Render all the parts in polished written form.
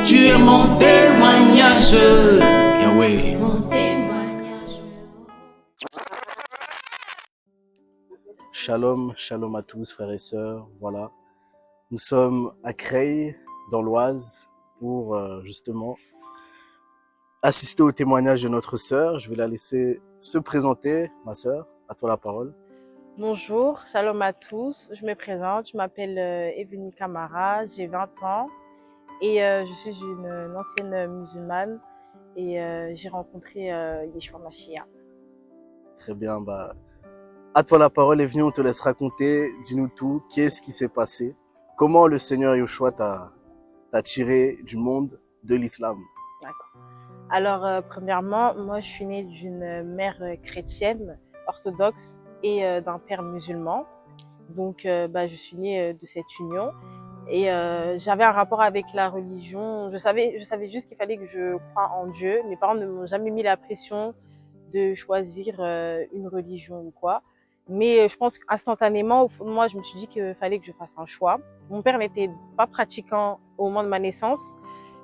Tu es mon témoignage, Yahweh. Shalom, shalom à tous frères et sœurs. Voilà, nous sommes à Creil, dans l'Oise, pour justement assister au témoignage de notre sœur. Je vais la laisser se présenter, ma sœur. À toi la parole. Bonjour, shalom à tous. Je me présente, je m'appelle Evelyne Camara, j'ai 20 ans et je suis une ancienne musulmane et j'ai rencontré Yeshua Mashiach. Très bien, à toi la parole, Evelyne, on te laisse raconter. Dis-nous tout, qu'est-ce qui s'est passé? Comment le Seigneur Yeshua t'a tiré du monde de l'islam? D'accord. Alors, premièrement, moi je suis née d'une mère chrétienne orthodoxe et d'un père musulman. Donc, je suis née de cette union. Et j'avais un rapport avec la religion. Je savais juste qu'il fallait que je croie en Dieu. Mes parents ne m'ont jamais mis la pression de choisir une religion ou quoi. Mais je pense qu'instantanément, au fond de moi, je me suis dit qu'il fallait que je fasse un choix. Mon père n'était pas pratiquant au moment de ma naissance.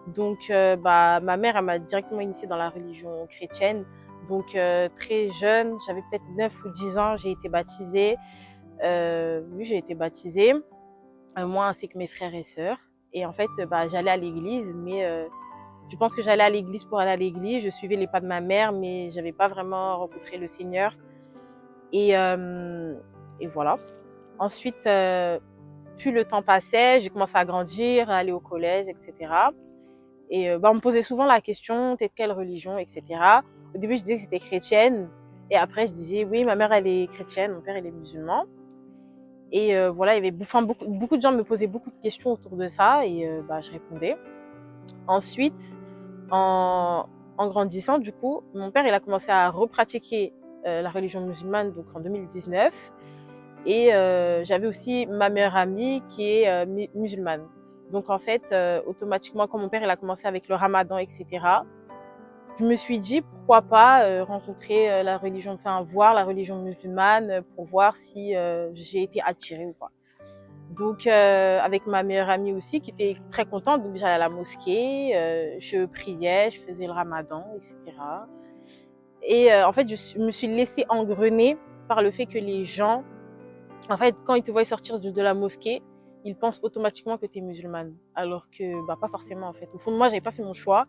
Donc, ma mère, elle m'a directement initiée dans la religion chrétienne. Donc, très jeune, j'avais peut-être 9 ou 10 ans, j'ai été baptisée. Oui, j'ai été baptisée. Moi ainsi que mes frères et sœurs. Et en fait, j'allais à l'église, mais je pense que j'allais à l'église pour aller à l'église. Je suivais les pas de ma mère, mais j'avais pas vraiment rencontré le Seigneur. Et voilà. Ensuite, plus le temps passait, j'ai commencé à grandir, à aller au collège, etc. Et on me posait souvent la question, t'es de quelle religion, etc. Au début, je disais que c'était chrétienne. Et après, je disais, oui, ma mère, elle est chrétienne, mon père, il est musulman. Et voilà, il y avait beaucoup de gens me posaient beaucoup de questions autour de ça et je répondais. Ensuite, en grandissant, du coup, mon père, il a commencé à repratiquer la religion musulmane donc en 2019. Et j'avais aussi ma meilleure amie qui est musulmane. Donc en fait, automatiquement, quand mon père il a commencé avec le ramadan, etc., je me suis dit pourquoi pas rencontrer la religion, enfin voir la religion musulmane pour voir si j'ai été attirée ou pas. Donc avec ma meilleure amie aussi qui était très contente, donc j'allais à la mosquée, je priais, je faisais le ramadan, etc. Et en fait je me suis laissée engrener par le fait que les gens, en fait quand ils te voient sortir de la mosquée, ils pensent automatiquement que tu es musulmane, alors que pas forcément en fait. Au fond de moi, j'avais pas fait mon choix.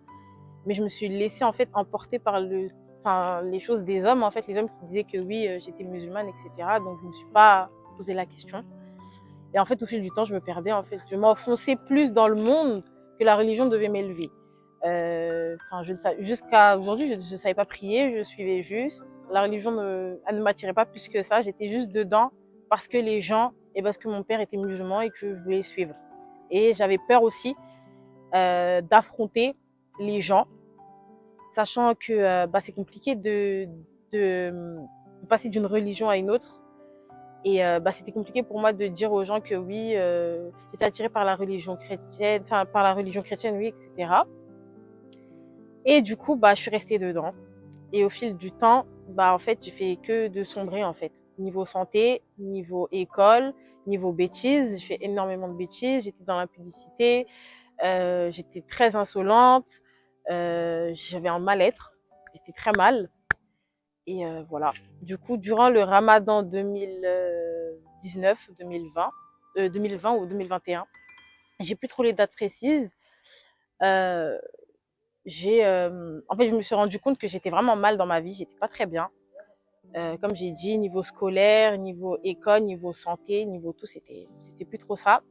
Mais je me suis laissée en fait emporter par les choses des hommes, en fait, les hommes qui disaient que oui, j'étais musulmane, etc. Donc je me suis pas posé la question. Et en fait, au fil du temps, je me perdais, en fait, je m'enfonçais plus dans le monde que la religion devait m'élever. Jusqu'à aujourd'hui, je savais pas prier, je suivais juste. La religion elle ne m'attirait pas plus que ça. J'étais juste dedans parce que les gens et parce que mon père était musulman et que je voulais suivre. Et j'avais peur aussi d'affronter les gens, sachant que c'est compliqué de passer d'une religion à une autre. Et c'était compliqué pour moi de dire aux gens que oui, j'étais attirée par la religion chrétienne, enfin par la religion chrétienne, oui, etc. Et du coup, je suis restée dedans. Et au fil du temps, en fait, j'ai fait que de sombrer, en fait. Niveau santé, niveau école, niveau bêtises, j'ai fait énormément de bêtises. J'étais dans la publicité, j'étais très insolente, j'avais un mal-être, j'étais très mal. Et voilà. Du coup, durant le Ramadan 2019, 2020 ou 2021, j'ai plus trop les dates précises. En fait, je me suis rendu compte que j'étais vraiment mal dans ma vie, j'étais pas très bien. Comme j'ai dit, niveau scolaire, niveau école, niveau santé, niveau tout, c'était plus trop ça.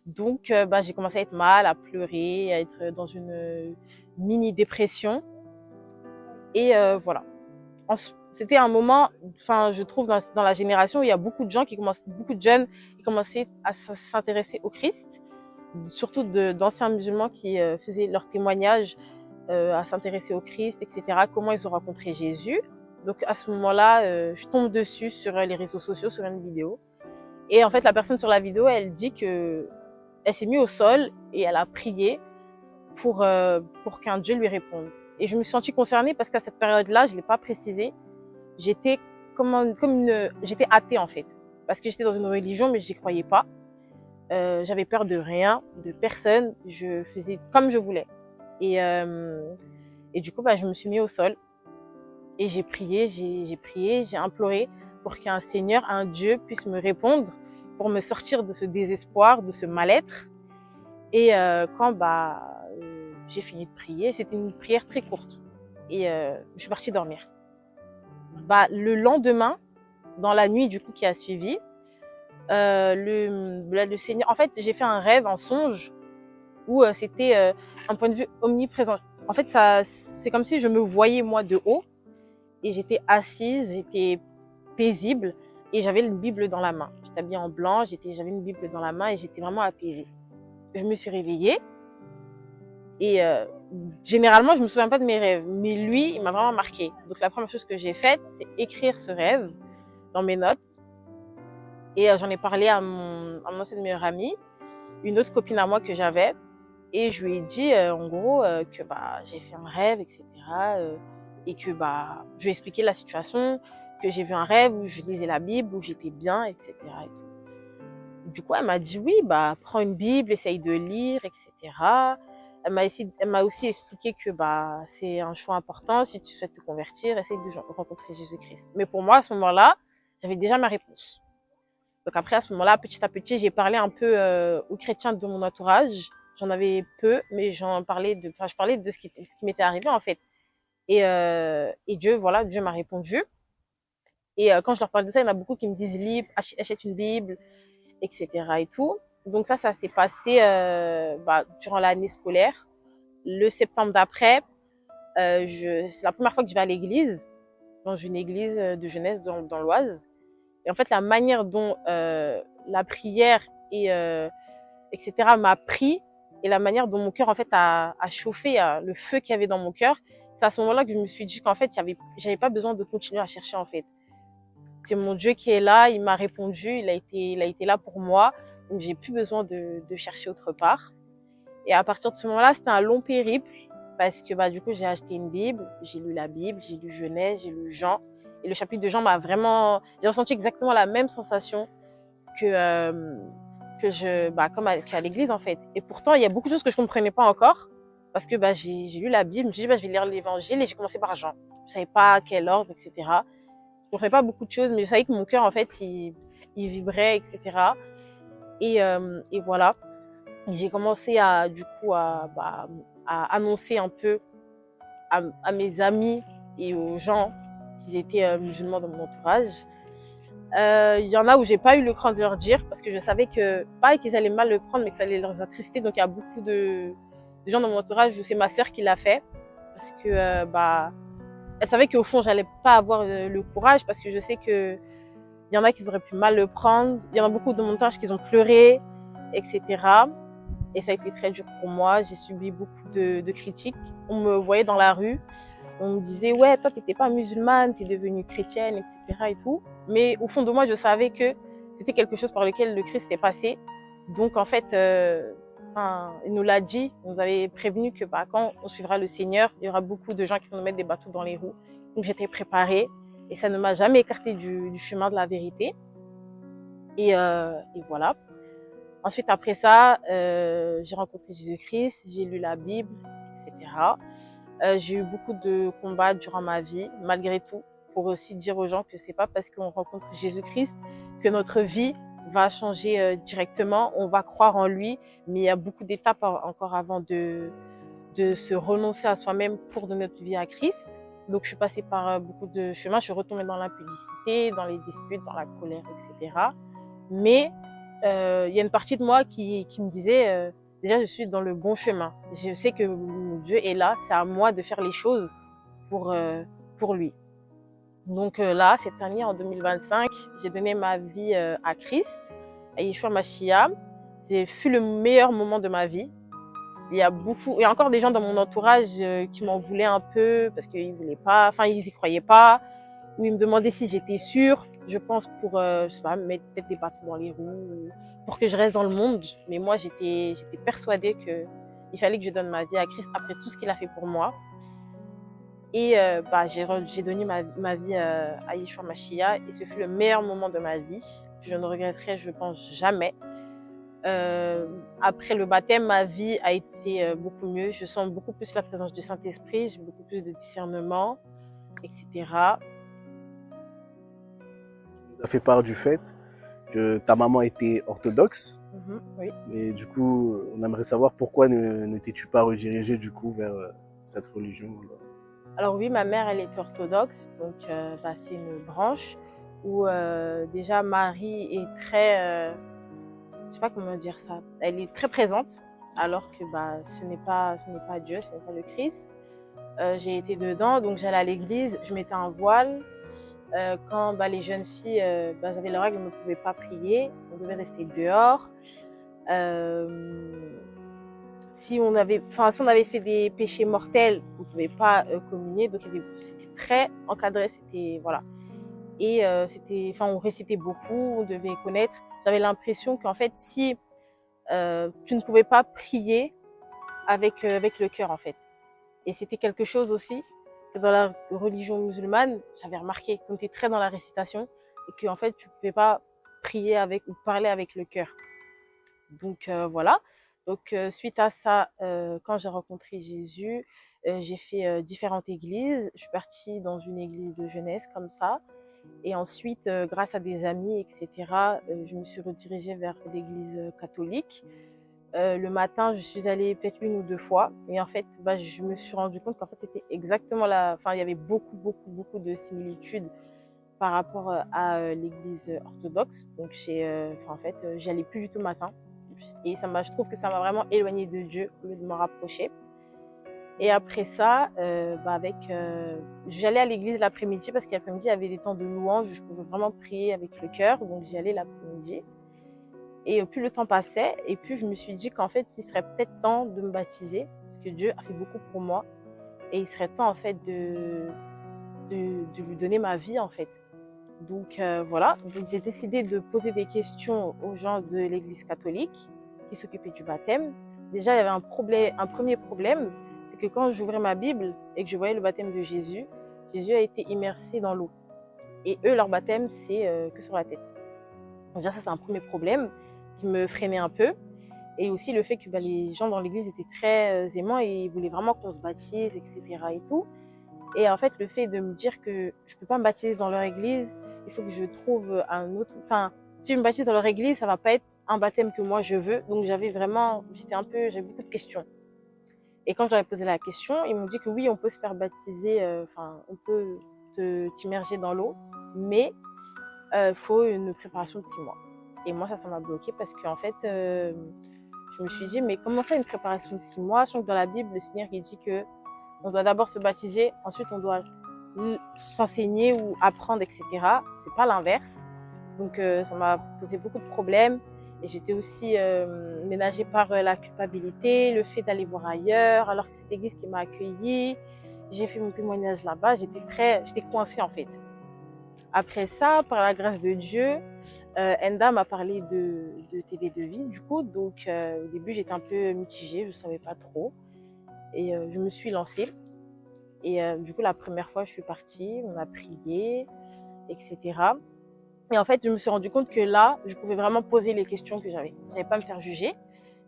Donc, j'ai commencé à être mal, à pleurer, à être dans une mini dépression. Et voilà. C'était un moment, je trouve dans la génération où il y a beaucoup de gens beaucoup de jeunes qui commençaient à s'intéresser au Christ, surtout d'anciens musulmans qui faisaient leur témoignage à s'intéresser au Christ, etc. Comment ils ont rencontré Jésus. Donc à ce moment-là, je tombe dessus sur les réseaux sociaux, sur une vidéo. Et en fait, la personne sur la vidéo, elle dit que elle s'est mise au sol et elle a prié pour qu'un Dieu lui réponde. Et je me suis sentie concernée parce qu'à cette période-là, je l'ai pas précisé, j'étais j'étais athée en fait, parce que j'étais dans une religion mais je n'y croyais pas. J'avais peur de rien, de personne. Je faisais comme je voulais. Et du coup, je me suis mis au sol et j'ai prié, j'ai imploré pour qu'un Seigneur, un Dieu puisse me répondre, pour me sortir de ce désespoir, de ce mal-être. Et quand j'ai fini de prier, c'était une prière très courte. Et je suis partie dormir. Le lendemain, dans la nuit du coup qui a suivi, le Seigneur, en fait, j'ai fait un rêve, un songe, où c'était un point de vue omniprésent. En fait, c'est comme si je me voyais moi de haut, et j'étais assise, j'étais paisible, et j'avais une Bible dans la main. J'étais habillée en blanc, j'avais une Bible dans la main, et j'étais vraiment apaisée. Je me suis réveillée, et généralement, je me souviens pas de mes rêves, mais lui, il m'a vraiment marqué. Donc la première chose que j'ai faite, c'est écrire ce rêve dans mes notes. Et j'en ai parlé à mon ancienne meilleure amie, une autre copine à moi que j'avais, et je lui ai dit en gros que j'ai fait un rêve, etc. Et que je lui ai expliqué la situation, que j'ai vu un rêve où je lisais la Bible, où j'étais bien, etc. Et tout. Du coup, elle m'a dit oui, prends une Bible, essaye de lire, etc. Elle m'a aussi expliqué que c'est un choix important. Si tu souhaites te convertir, essaye de rencontrer Jésus-Christ. Mais pour moi, à ce moment-là, j'avais déjà ma réponse. Donc après, à ce moment-là, petit à petit, j'ai parlé un peu aux chrétiens de mon entourage. J'en avais peu, mais je parlais de ce qui m'était arrivé en fait. Et Dieu m'a répondu. Et quand je leur parle de ça, il y en a beaucoup qui me disent lis, achète une Bible, etc. et tout. Donc ça s'est passé durant l'année scolaire. Le septembre d'après, c'est la première fois que je vais à l'église, dans une église de jeunesse dans l'Oise. Et en fait, la manière dont la prière etc. m'a pris, et la manière dont mon cœur en fait a chauffé, le feu qu'il y avait dans mon cœur, c'est à ce moment-là que je me suis dit qu'en fait, j'avais pas besoin de continuer à chercher en fait. C'est mon Dieu qui est là, il m'a répondu, il a été là pour moi, donc j'ai plus besoin de chercher autre part. Et à partir de ce moment-là, c'était un long périple parce que du coup, j'ai acheté une Bible, j'ai lu la Bible, j'ai lu Genèse, j'ai lu Jean. Et le chapitre de Jean j'ai ressenti exactement la même sensation qu'à l'église en fait. Et pourtant, il y a beaucoup de choses que je comprenais pas encore parce que j'ai lu la Bible, je me suis dit je vais lire l'évangile, et j'ai commencé par Jean. Je savais pas quel ordre, etc. Je comprenais pas beaucoup de choses, mais je savais que mon cœur en fait, il vibrait, etc. Et voilà. J'ai commencé à annoncer un peu à mes amis et aux gens qui étaient musulmans dans mon entourage. Il y en a où j'ai pas eu le cran de leur dire parce que je savais que, pas qu'ils allaient mal le prendre, mais que ça allait leur attrister. Donc il y a beaucoup de gens dans mon entourage où c'est ma sœur qui l'a fait parce que elle savait qu'au fond j'allais pas avoir le courage, parce que je sais que il y en a qui auraient pu mal le prendre. Il y en a beaucoup de mon entourage qui ont pleuré, etc. Et ça a été très dur pour moi. J'ai subi beaucoup de critiques. On me voyait dans la rue. On me disait, ouais, toi, t'étais pas musulmane, t'es devenue chrétienne, etc. et tout. Mais au fond de moi, je savais que c'était quelque chose par lequel le Christ est passé. Donc, en fait, il nous l'a dit, il nous avait prévenu que quand on suivra le Seigneur, il y aura beaucoup de gens qui vont nous mettre des bâtons dans les roues. Donc, j'étais préparée et ça ne m'a jamais écartée du chemin de la vérité. Et voilà. Ensuite, après ça, j'ai rencontré Jésus-Christ, j'ai lu la Bible, etc. J'ai eu beaucoup de combats durant ma vie, malgré tout, pour aussi dire aux gens que c'est pas parce qu'on rencontre Jésus-Christ que notre vie va changer directement. On va croire en lui, mais il y a beaucoup d'étapes encore avant de se renoncer à soi-même pour donner notre vie à Christ. Donc, je suis passée par beaucoup de chemins. Je suis retombée dans l'impudicité, dans les disputes, dans la colère, etc. Mais il y a une partie de moi qui me disait déjà, je suis dans le bon chemin. Je sais que Dieu est là. C'est à moi de faire les choses pour lui. Donc là, cette année, en 2025, j'ai donné ma vie à Christ, à Yeshua Mashiach. J'ai fut le meilleur moment de ma vie. Il y a encore des gens dans mon entourage qui m'en voulaient un peu parce qu'ils voulaient pas, ils y croyaient pas, ou ils me demandaient si j'étais sûre. Je pense pour, je sais pas, mettre peut-être des bâtons dans les roues, pour que je reste dans le monde. Mais moi, j'étais persuadée que il fallait que je donne ma vie à Christ après tout ce qu'il a fait pour moi. Et j'ai donné ma vie à Yeshua Mashiach, et ce fut le meilleur moment de ma vie. Je ne regretterai, je pense, jamais. Après le baptême, ma vie a été beaucoup mieux. Je sens beaucoup plus la présence du Saint-Esprit, j'ai beaucoup plus de discernement, etc. Tu nous as fait part du fait que ta maman était orthodoxe. Oui. Et du coup, on aimerait savoir pourquoi ne t'es-tu pas redirigé du coup vers cette religion? Alors oui, ma mère, elle est orthodoxe, donc c'est une branche où déjà Marie est très, je sais pas comment dire ça, elle est très présente, alors que ce n'est pas Dieu, ce n'est pas le Christ. J'ai été dedans, donc j'allais à l'église, je mettais un voile. Quand les jeunes filles avaient leurs règles, on ne pouvait pas prier, on devait rester dehors. Si on avait fait des péchés mortels, on ne pouvait pas communier, donc c'était très encadré, c'était voilà. Et on récitait beaucoup, on devait connaître. J'avais l'impression qu'en fait, si tu ne pouvais pas prier avec le cœur en fait. Et c'était quelque chose aussi que dans la religion musulmane, j'avais remarqué qu'on était très dans la récitation et qu'en fait, tu ne pouvais pas prier ou parler avec le cœur. Donc voilà. Donc suite à ça, quand j'ai rencontré Jésus, j'ai fait différentes églises. Je suis partie dans une église de jeunesse comme ça. Et ensuite, grâce à des amis, etc., je me suis redirigée vers l'église catholique. Le matin, je suis allée peut-être 1 ou 2 fois. Et en fait, je me suis rendu compte qu'en fait, c'était exactement il y avait beaucoup de similitudes par rapport à l'église orthodoxe. Donc, j'y allais plus du tout le matin. Et je trouve que ça m'a vraiment éloignée de Dieu au lieu de me rapprocher. Et après ça, j'allais à l'église l'après-midi parce qu'après-midi, il y avait des temps de louange où je pouvais vraiment prier avec le cœur. Donc, j'y allais l'après-midi. Et plus le temps passait, et plus je me suis dit qu'en fait, il serait peut-être temps de me baptiser parce que Dieu a fait beaucoup pour moi. Et il serait temps, en fait, de lui donner ma vie, en fait. Donc, voilà. Donc, j'ai décidé de poser des questions aux gens de l'église catholique qui s'occupaient du baptême. Déjà, il y avait un premier problème, c'est que quand j'ouvrais ma Bible et que je voyais le baptême de Jésus, Jésus a été immersé dans l'eau. Et eux, leur baptême, c'est que sur la tête. Donc déjà, ça, c'est un premier problème qui me freinait un peu. Et aussi le fait que les gens dans l'église étaient très aimants et ils voulaient vraiment qu'on se baptise, etc. et tout. Et en fait, le fait de me dire que je peux pas me baptiser dans leur église, il faut que je trouve un autre... Enfin, si je me baptise dans leur église, ça va pas être un baptême que moi je veux. Donc j'avais beaucoup de questions. Et quand j'avais posé la question, ils m'ont dit que oui, on peut se faire baptiser, on peut t'immerger dans l'eau, mais faut une préparation de 6 mois. Et moi, ça m'a bloquée parce qu'en fait, je me suis dit, mais comment ça, une préparation de 6 mois? Sachant que dans la Bible, le Seigneur, il dit que on doit d'abord se baptiser, ensuite on doit s'enseigner ou apprendre, etc. C'est pas l'inverse. Donc, ça m'a posé beaucoup de problèmes. Et j'étais aussi ménagée par la culpabilité, le fait d'aller voir ailleurs, alors que c'est cette église qui m'a accueillie. J'ai fait mon témoignage là-bas, j'étais coincée en fait. Après ça, par la grâce de Dieu, Enda m'a parlé de TV de vie, du coup. Donc, au début, j'étais un peu mitigée, je ne savais pas trop. Et je me suis lancée. Et du coup, la première fois, je suis partie, on a prié, etc. Et en fait, je me suis rendu compte que là, je pouvais vraiment poser les questions que j'avais. Je n'allais pas me faire juger.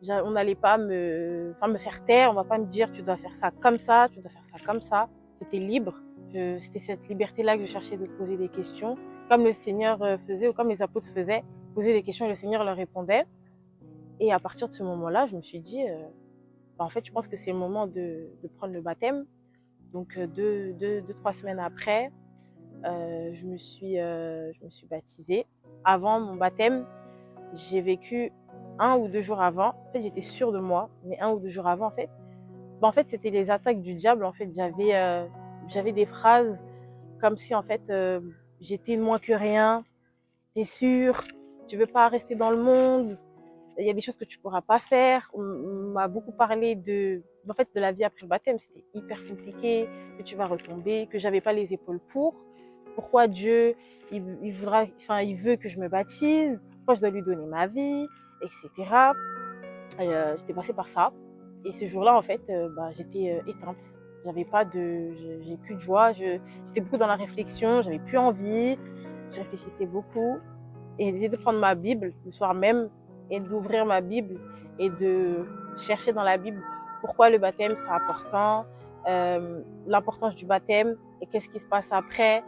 On n'allait pas me faire taire. On va pas me dire, tu dois faire ça comme ça, tu dois faire ça comme ça. J'étais libre. C'était cette liberté-là que je cherchais de poser des questions, comme le Seigneur faisait ou comme les apôtres faisaient, poser des questions et le Seigneur leur répondait. Et à partir de ce moment-là, je me suis dit, en fait, je pense que c'est le moment de prendre le baptême. Donc, 2-3 semaines après, je me suis baptisée. Avant mon baptême, j'ai vécu 1 ou 2 jours avant. En fait, j'étais sûre de moi, mais 1 ou 2 jours avant, en fait, c'était les attaques du diable. En fait, j'avais des phrases comme si, en fait, j'étais moins que rien. T'es sûr? Tu veux pas rester dans le monde? Il y a des choses que tu pourras pas faire. On m'a beaucoup parlé de la vie après le baptême. C'était hyper compliqué, que tu vas retomber, que j'avais pas les épaules pour. Pourquoi Dieu, il veut que je me baptise? Pourquoi je dois lui donner ma vie, etc. J'étais passée par ça. Et ce jour-là, en fait, j'étais éteinte. J'ai plus de joie. J'étais beaucoup dans la réflexion. J'avais plus envie. Je réfléchissais beaucoup. Et j'ai décidé de prendre ma Bible le soir même et d'ouvrir ma Bible et de chercher dans la Bible pourquoi le baptême c'est important, l'importance du baptême et qu'est-ce qui se passe après,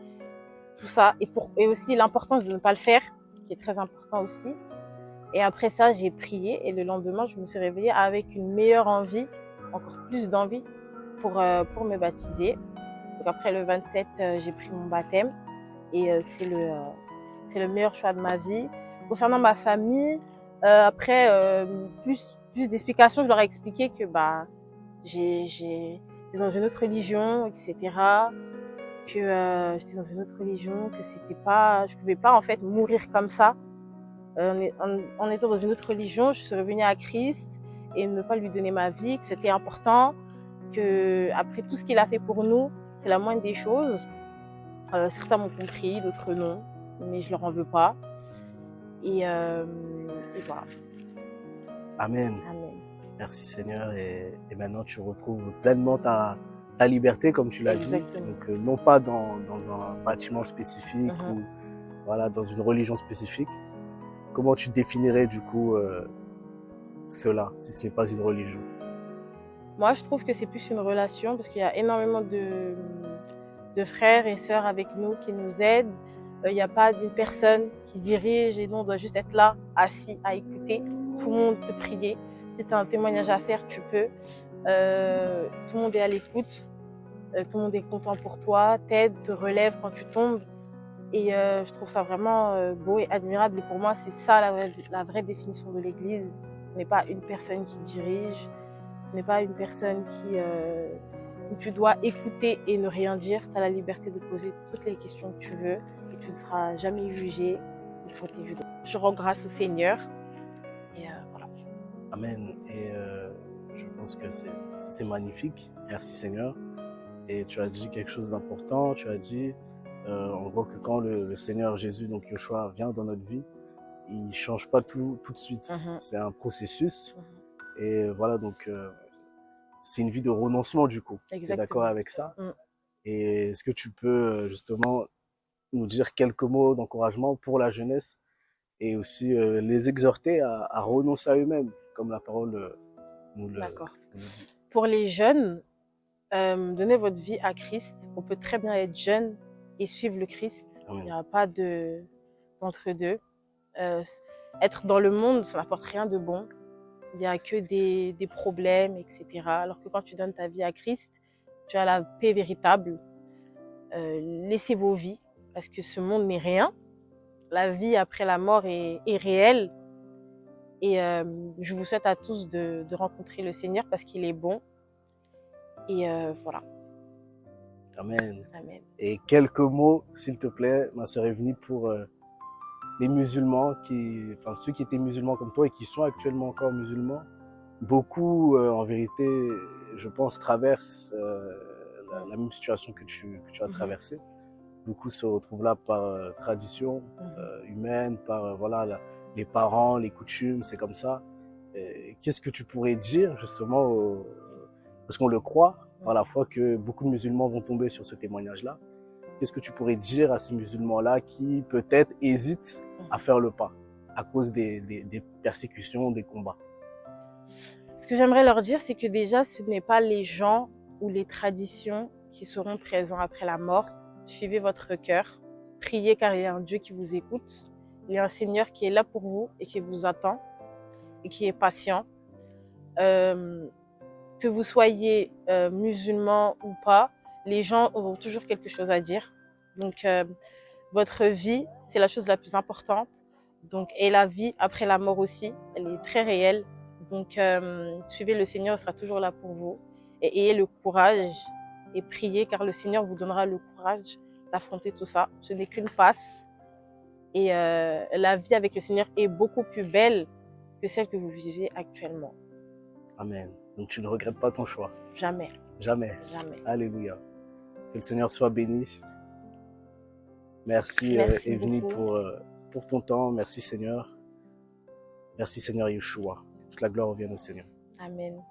tout ça. Et aussi l'importance de ne pas le faire, qui est très important aussi. Et après ça, j'ai prié et le lendemain, je me suis réveillée avec une meilleure envie, encore plus d'envie pour me baptiser. Donc après le 27, j'ai pris mon baptême et c'est le meilleur choix de ma vie. Concernant ma famille, après plus d'explications, je leur ai expliqué que j'étais dans une autre religion, etc. Que j'étais dans une autre religion, que c'était pas, je pouvais pas en fait mourir comme ça. En étant dans une autre religion, je suis revenue à Christ et ne pas lui donner ma vie, que c'était important, que après tout ce qu'il a fait pour nous, c'est la moindre des choses. Certains m'ont compris, d'autres non, mais je leur en veux pas. Et voilà. Amen. Amen. Merci Seigneur. Et maintenant, tu retrouves pleinement ta liberté, comme tu l'as dit. Exactement. Donc, non pas dans un bâtiment spécifique ou voilà, dans une religion spécifique. Comment tu définirais du coup cela, si ce n'est pas une religion? Moi, je trouve que c'est plus une relation parce qu'il y a énormément de frères et sœurs avec nous qui nous aident. Il n'y a pas d'une personne qui dirige et nous, on doit juste être là, assis, à écouter. Tout le monde peut prier. Si tu as un témoignage à faire, tu peux. Tout le monde est à l'écoute. Tout le monde est content pour toi, t'aide, te relève quand tu tombes. Et je trouve ça vraiment beau et admirable. Et pour moi, c'est ça la vraie définition de l'Église. Ce n'est pas une personne qui dirige. Ce n'est pas une personne où tu dois écouter et ne rien dire. Tu as la liberté de poser toutes les questions que tu veux et tu ne seras jamais jugé ou protégé. Je rends grâce au Seigneur et voilà. Amen. Et je pense que c'est magnifique. Merci Seigneur. Et tu as dit quelque chose d'important. Tu as dit en gros que quand le Seigneur Jésus, donc Yeshua, vient dans notre vie, il change pas tout de suite. C'est un processus. Et voilà, donc c'est une vie de renoncement du coup. Tu es d'accord avec ça? Et est-ce que tu peux justement nous dire quelques mots d'encouragement pour la jeunesse et aussi les exhorter à renoncer à eux-mêmes, comme la parole nous le dit. Pour les jeunes, donnez votre vie à Christ. On peut très bien être jeune et suivre le Christ. Il n'y a pas d'entre-deux. Être dans le monde, ça n'apporte rien de bon. Il n'y a que des problèmes, etc. Alors que quand tu donnes ta vie à Christ, tu as la paix véritable. Laissez vos vies, parce que ce monde n'est rien. La vie après la mort est réelle. Et je vous souhaite à tous de rencontrer le Seigneur parce qu'il est bon. Et voilà. Amen. Amen. Et quelques mots, s'il te plaît, ma sœur Evnie, pour les musulmans, ceux qui étaient musulmans comme toi et qui sont actuellement encore musulmans. Beaucoup, en vérité, je pense, traversent la même situation que tu as traversée. Beaucoup se retrouvent là par tradition humaine, par voilà, les parents, les coutumes, c'est comme ça. Qu'est-ce que tu pourrais dire justement, parce qu'on le croit par la foi que beaucoup de musulmans vont tomber sur ce témoignage-là. Qu'est-ce que tu pourrais dire à ces musulmans-là qui peut-être hésitent à faire le pas à cause des persécutions, des combats? Ce que j'aimerais leur dire, c'est que déjà, ce n'est pas les gens ou les traditions qui seront présents après la mort. Suivez votre cœur, priez car il y a un Dieu qui vous écoute. Il y a un Seigneur qui est là pour vous et qui vous attend et qui est patient. Que vous soyez musulman ou pas, les gens auront toujours quelque chose à dire. Donc, votre vie, c'est la chose la plus importante. Donc, et la vie après la mort aussi, elle est très réelle. Donc, suivez le Seigneur, il sera toujours là pour vous. Et ayez le courage et priez, car le Seigneur vous donnera le courage d'affronter tout ça. Ce n'est qu'une passe. Et la vie avec le Seigneur est beaucoup plus belle que celle que vous vivez actuellement. Amen. Donc, tu ne regrettes pas ton choix? Jamais. Jamais. Jamais. Alléluia. Que le Seigneur soit béni. Merci Evnie pour ton temps. Merci Seigneur. Merci Seigneur Yeshua. Que toute la gloire revienne au Seigneur. Amen.